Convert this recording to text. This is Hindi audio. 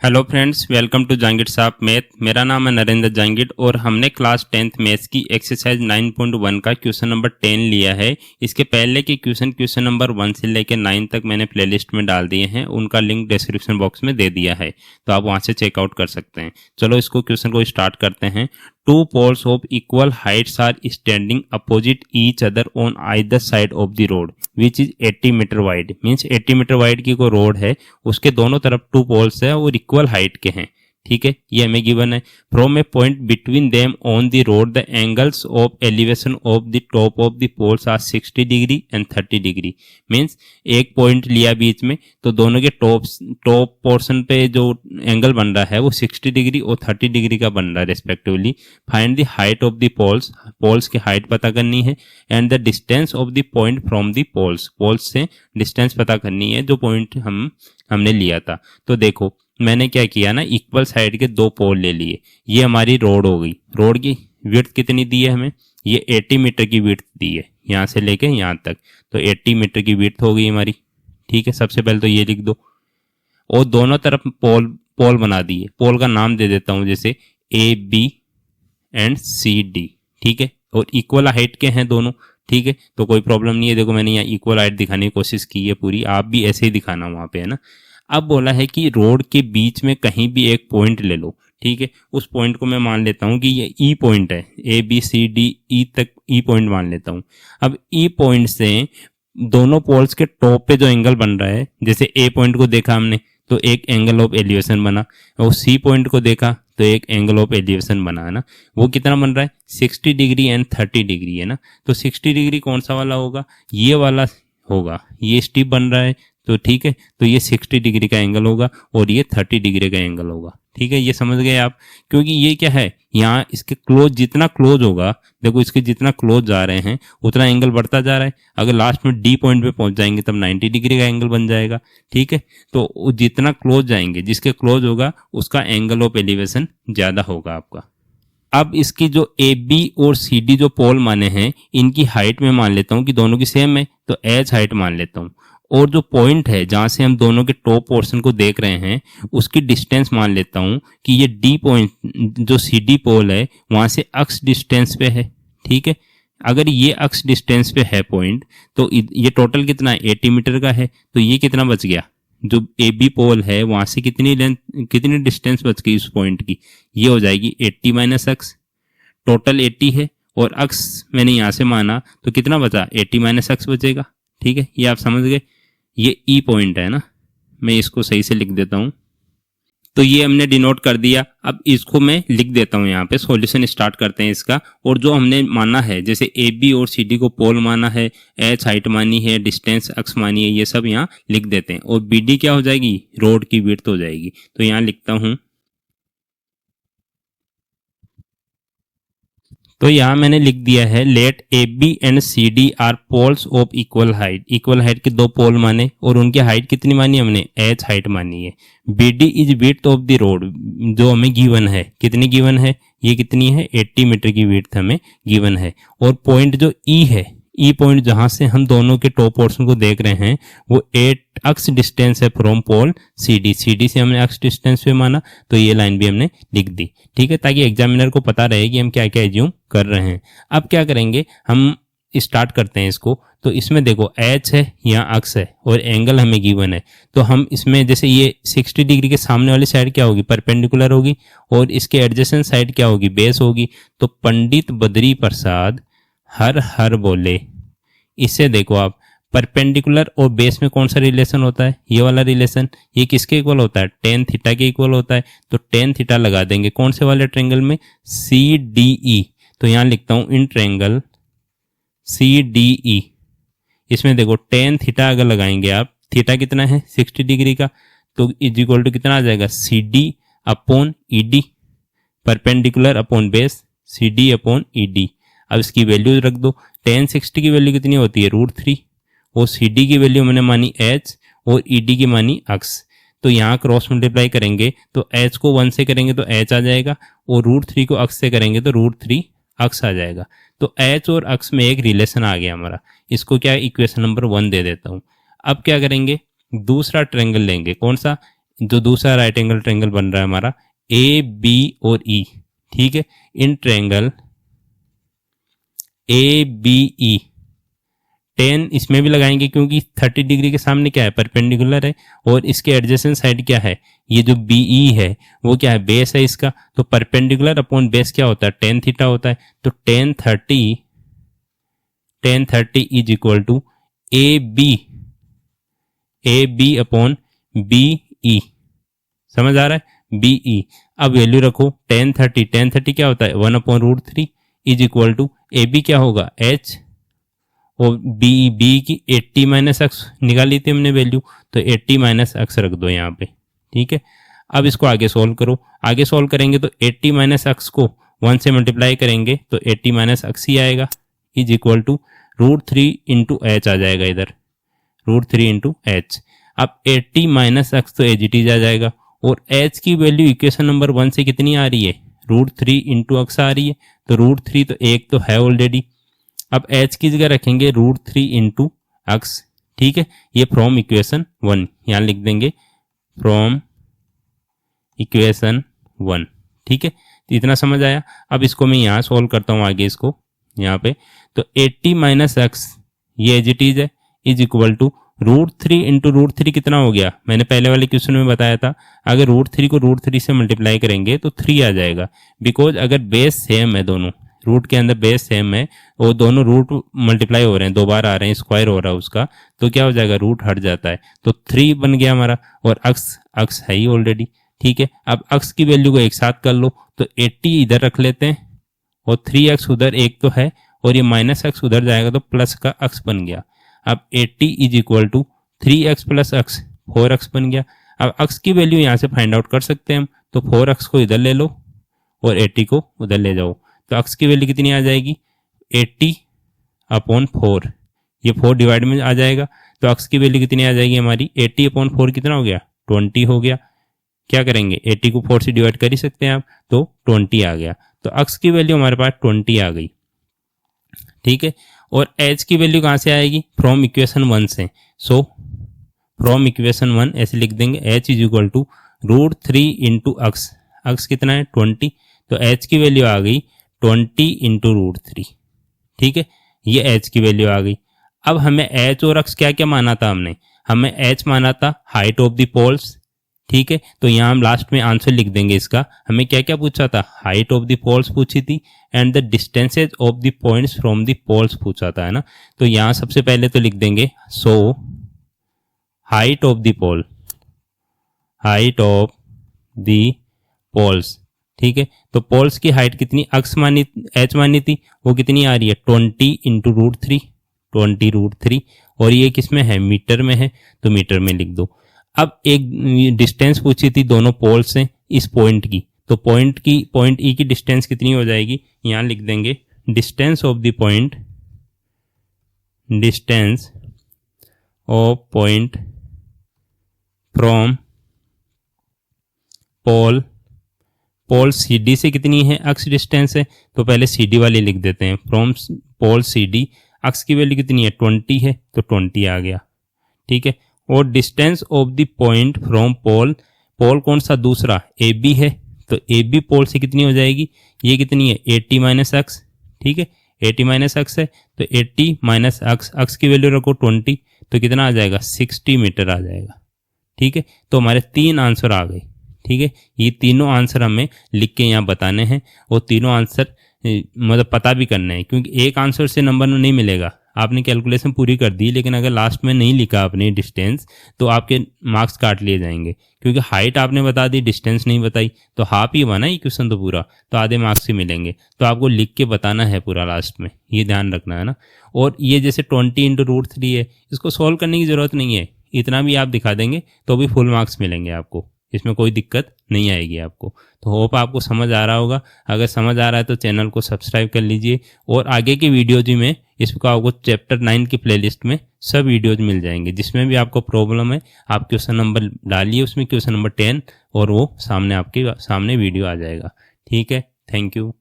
Hello friends, welcome to Jahangir Sahab math. मेरा नाम है नरेंद्र जहांगीर और हमने क्लास 10th मैथ्स की एक्सरसाइज 9.1 का क्वेश्चन नंबर 10 लिया है। इसके पहले के क्वेश्चन नंबर 1 से लेकर 9 तक मैंने प्लेलिस्ट में डाल दिए हैं, उनका लिंक डिस्क्रिप्शन बॉक्स में दे दिया है, तो आप वहां से चेकआउट कर सकते हैं। चलो इसको क्वेश्चन को स्टार्ट करते हैं। Two poles of equal heights are standing opposite each other on either side of the road which is 80 metre wide. Means 80 metre wide की कोई रोड है, उसके दोनों तरफ टू पोल्स है और इक्वल हाइट के हैं। ठीक है, ये हमें गिवन है। From a point between them on the road the angles of elevation of the top of the poles are 60 degree and 30 degree. Means एक पॉइंट लिया बीच में, तो दोनों के टॉप पोर्शन पे जो एंगल बन रहा है वो 60 डिग्री और 30 डिग्री का बन रहा है respectively. Find the height of the poles, poles की हाइट पता करनी है, and the distance of the point from the poles, poles से डिस्टेंस पता करनी है जो पॉइंट हमने लिया था। तो देखो मैंने क्या किया ना, इक्वल साइड के दो पोल ले लिए। ये हमारी रोड हो गई। रोड की विड्थ कितनी दी है हमें? ये 80 मीटर की विड्थ दी है, यहाँ से लेके यहाँ तक, तो 80 मीटर की विड्थ हो गई हमारी। ठीक है, सबसे पहले तो ये लिख दो। और दोनों तरफ पोल बना दिए। पोल का नाम दे देता हूँ जैसे AB एंड CD। ठीक है, और इक्वल हाइट के हैं दोनों। ठीक है, तो कोई प्रॉब्लम नहीं है। देखो मैंने यहाँ इक्वल हाइट दिखाने की कोशिश की है पूरी, आप भी ऐसे ही दिखाना वहाँ पे, है ना। अब बोला है कि रोड के बीच में कहीं भी एक पॉइंट ले लो। ठीक है, उस पॉइंट को मैं मान लेता हूं कि ये ई पॉइंट है, ABCD तक ई पॉइंट मान लेता हूं। अब ई पॉइंट से दोनों पोल्स के टॉप पे जो एंगल बन रहा है, जैसे ए पॉइंट को देखा हमने तो एक एंगल ऑफ एलिवेशन बना, और सी पॉइंट को देखा तो एक एंगल ऑफ एलिवेशन बना, है ना। वो कितना बन रहा है? 60 डिग्री एंड 30 डिग्री, है ना। तो 60 डिग्री कौन सा वाला होगा? ये वाला होगा। ये स्टिप बन रहा है, तो ठीक है, तो ये 60 डिग्री का एंगल होगा और ये 30 डिग्री का एंगल होगा। ठीक है, ये समझ गए आप। क्योंकि ये क्या है, यहाँ इसके क्लोज, जितना क्लोज होगा, देखो इसके जितना क्लोज जा रहे हैं उतना एंगल बढ़ता जा रहा है। अगर लास्ट में डी पॉइंट पे पहुंच जाएंगे तब 90 डिग्री का एंगल बन जाएगा। ठीक है, तो जितना क्लोज जाएंगे, जिसके क्लोज होगा उसका एंगल ऑफ एलिवेशन ज्यादा होगा आपका। अब इसकी जो AB और CD जो पोल माने हैं, इनकी हाइट में मान लेता हूं कि दोनों की सेम है, तो H हाइट मान लेता हूं। और जो पॉइंट है जहां से हम दोनों के टॉप पोर्शन को देख रहे हैं, उसकी डिस्टेंस मान लेता हूं कि ये D पॉइंट जो CD पोल है वहां से अक्स डिस्टेंस पे है। ठीक है, अगर ये अक्स डिस्टेंस पे है पॉइंट, तो ये टोटल कितना है? 80 मीटर का है। तो ये कितना बच गया? जो AB पोल है वहां से कितनी लेंथ, कितनी डिस्टेंस बच गई उस पॉइंट की? ये हो जाएगी 80 माइनस अक्स। टोटल 80 है और अक्स मैंने यहां से माना, तो कितना बचा? 80 माइनस अक्स बचेगा। ठीक है, ये आप समझ गए। ये E पॉइंट है ना, मैं इसको सही से लिख देता हूं। तो ये हमने डिनोट कर दिया। अब इसको मैं लिख देता हूं यहाँ पे। सॉल्यूशन स्टार्ट करते हैं इसका। और जो हमने माना है, जैसे AB और CD को पोल माना है, H हाइट मानी है, डिस्टेंस अक्स मानी है, ये सब यहाँ लिख देते हैं। और BD क्या हो जाएगी? रोड की विड्थ हो जाएगी। तो यहाँ लिखता हूं, तो यहाँ मैंने लिख दिया है, let AB and CD are poles of equal height. Equal height के दो पोल माने और उनकी हाइट कितनी मानी हमने? H हाइट मानी है। BD is width of the road, जो हमें गिवन है। कितनी गिवन है? ये कितनी है? 80 मीटर की विड्थ हमें गिवन है। और पॉइंट जो E है, ई पॉइंट जहां से हम दोनों के टॉप पोर्शन को देख रहे हैं, वो 8 अक्स डिस्टेंस है फ्रॉम पोल CD से हमने अक्स डिस्टेंस पे माना, तो ये लाइन भी हमने लिख दी। ठीक है, ताकि एग्जामिनर को पता रहे कि हम क्या क्या एज्यूम कर रहे हैं। अब क्या करेंगे, हम स्टार्ट करते हैं इसको। तो इसमें देखो H है, यहाँ अक्स है और एंगल हमें गिवन है। तो हम इसमें जैसे ये 60 डिग्री के सामने वाली साइड क्या होगी? परपेंडिकुलर होगी, और इसके एडजेसेंट साइड क्या होगी? बेस होगी। तो पंडित बद्री प्रसाद हर हर बोले। इससे देखो आप, परपेंडिकुलर और बेस में कौन सा रिलेशन होता है? ये वाला रिलेशन। ये किसके इक्वल होता है? tan थीटा के इक्वल होता है। तो tan थीटा लगा देंगे कौन से वाले ट्रायंगल में? CDE। तो यहां लिखता हूं इन ट्रायंगल CDE। इसमें देखो tan थीटा अगर लगाएंगे आप, थीटा कितना है? 60 डिग्री का, तो इज इक्वल टू कितना आ जाएगा? CD upon ED, perpendicular upon base, CD upon ED। अब इसकी वैल्यू रख दो। tan 60 की वैल्यू कितनी होती है? √3। और CD की वैल्यू मैंने मानी H और ED की मानी अक्स। तो यहाँ क्रॉस मल्टीप्लाई करेंगे तो H को 1 से करेंगे तो H आ जाएगा, और √3 को अक्स से करेंगे तो √3 अक्स आ जाएगा। तो H और अक्स में एक रिलेशन आ गया हमारा। इसको क्या इक्वेशन नंबर 1 दे देता हूँ। अब क्या करेंगे, दूसरा ट्रायंगल लेंगे। कौन सा? जो दूसरा राइट एंगल ट्रायंगल बन रहा है हमारा ए बी और ई, ठीक है, in triangle A B E tan इसमें भी लगाएंगे क्योंकि 30 डिग्री के सामने क्या है, परपेंडिकुलर है, और इसके एडजेसेंट साइड क्या है, ये जो बीई है वो क्या है, बेस है इसका, तो परपेंडिकुलर अपॉन बेस क्या होता है, टेन थीटा होता है। तो tan thirty is equal to A B upon B E, समझ आ रहा है, बी ई। अब वैल्यू रखो टेन थर्टी क्या होता है, 1/√3 is equal to A B क्या होगा, एच, और बी की 80 माइनस एक्स निकाली थी हमने वैल्यू, तो 80 माइनस एक्स रख दो यहाँ पे, ठीक है। अब इसको आगे सोल्व करो, आगे सोल्व करेंगे तो 80 माइनस एक्स को 1 से मल्टीप्लाई करेंगे तो 80 माइनस एक्स ही आएगा, is equal to √3 into H आ जाएगा इधर, √3 इंटू एच। अब 80 माइनस एक्स तो एजिटीज आ जाएगा, और एच की वैल्यू इक्वेशन नंबर 1 से कितनी आ रही है, √3 इंटू एक्स आ रही है, तो √3 तो एक तो है ऑलरेडी। अब h की जगह रखेंगे √3 इंटू एक्स, ठीक है, ये फ्रॉम इक्वेशन 1, यहां लिख देंगे फ्रॉम इक्वेशन 1, ठीक है। तो इतना समझ आया। अब इसको मैं यहां सोल्व करता हूं आगे इसको यहाँ पे, तो 80 माइनस एक्स ये एज इट इज है, इज इक्वल टू √3 इंटू √3 कितना हो गया, मैंने पहले वाले क्वेश्चन में बताया था, अगर √3 को √3 से मल्टीप्लाई करेंगे तो 3 आ जाएगा, बिकॉज अगर बेस सेम है, दोनों रूट के अंदर बेस सेम है और दोनों रूट मल्टीप्लाई हो रहे हैं, 2 बार आ रहे हैं, स्क्वायर हो रहा है उसका, तो क्या हो जाएगा, रूट हट जाता है, तो 3 बन गया हमारा, और अक्स है ही ऑलरेडी, ठीक है। अब अक्स की वैल्यू को एक साथ कर लो, तो 80 इधर रख लेते हैं और 3x उधर एक तो है, और ये माइनस एक्स उधर जाएगा तो प्लस का अक्स बन गया। अब 80 is equal to 3x plus x 4x बन गया। अब अक्स की वैल्यू यहाँ से फाइंड आउट कर सकते हैं हम, तो 4x को इधर ले लो और 80 को उधर ले जाओ, तो अक्स की वैल्यू कितनी आ जाएगी, 80/4, ये 4 डिवाइड में आ जाएगा, तो अक्स की वैल्यू कितनी आ जाएगी हमारी, 80/4 कितना हो गया, 20 हो गया। क्या करेंगे, 80 को 4 से डिवाइड कर ही सकते हैं आप, तो 20 आ गया, तो अक्स की वैल्यू हमारे पास 20 आ गई, ठीक है। और एच की वैल्यू कहाँ से आएगी, फ्रॉम इक्वेशन 1 से, सो फ्रॉम इक्वेशन 1 ऐसे लिख देंगे, H is equal to √3 into X कितना है 20, तो एच की वैल्यू आ गई 20 इंटू √3, ठीक है, ये एच की वैल्यू आ गई। अब हमें एच और अक्स क्या क्या माना था, हमें एच माना था हाइट ऑफ द पोल्स, ठीक है, तो यहाँ हम लास्ट में आंसर लिख देंगे इसका। हमें क्या क्या पूछा था, हाइट ऑफ द पोल्स पूछी थी, and the distances of the points from the poles पूछा था, है ना। तो यहाँ सबसे पहले तो लिख देंगे, so height of the poles, ठीक है, तो पोल्स की हाइट कितनी, एच मानी थी, वो कितनी आ रही है 20 इंटू √3, और ये किसमें है, मीटर में है, तो मीटर में लिख दो। अब एक डिस्टेंस पूछी थी दोनों पोल से इस पॉइंट की, तो पॉइंट ई की डिस्टेंस कितनी हो जाएगी, यहां लिख देंगे distance of point from pole C D से कितनी है, अक्स डिस्टेंस है, तो पहले सी डी वाली लिख देते हैं, फ्रॉम पोल सी डी अक्स की वैल्यू कितनी है 20 है, तो 20 आ गया, ठीक है। और distance of the point from pole कौन सा, दूसरा ए बी है, तो ए बी पोल से कितनी हो जाएगी, ये कितनी है 80 माइनस एक्स, ठीक है, 80 माइनस एक्स है, तो 80 माइनस अक्स की वैल्यू रखो 20, तो कितना आ जाएगा 60 मीटर आ जाएगा, ठीक है। तो हमारे 3 आंसर आ गए, ठीक है। ये तीनों आंसर हमें लिख के यहाँ बताने हैं, और तीनों आंसर मतलब पता भी करना है, क्योंकि एक आंसर से नंबर नहीं मिलेगा, आपने कैलकुलेशन पूरी कर दी लेकिन अगर लास्ट में नहीं लिखा आपने डिस्टेंस, तो आपके मार्क्स काट लिए जाएंगे, क्योंकि हाइट आपने बता दी, डिस्टेंस नहीं बताई, तो हाफ ही बना ये क्वेश्चन तो पूरा, तो आधे मार्क्स ही मिलेंगे। तो आपको लिख के बताना है पूरा लास्ट में, ये ध्यान रखना है ना। और ये जैसे 20 इंटू √3 है, इसको सॉल्व करने की ज़रूरत नहीं है, इतना भी आप दिखा देंगे तो भी फुल मार्क्स मिलेंगे आपको, इसमें कोई दिक्कत नहीं आएगी आपको। तो होप आपको समझ आ रहा होगा, अगर समझ आ रहा है तो चैनल को सब्सक्राइब कर लीजिए, और आगे की वीडियोज में इसको आपको चैप्टर 9 की प्लेलिस्ट में सब वीडियोज मिल जाएंगे, जिसमें भी आपको प्रॉब्लम है आप क्वेश्चन नंबर डालिए उसमें, क्वेश्चन नंबर 10, और वो सामने आपके सामने वीडियो आ जाएगा, ठीक है। Thank you.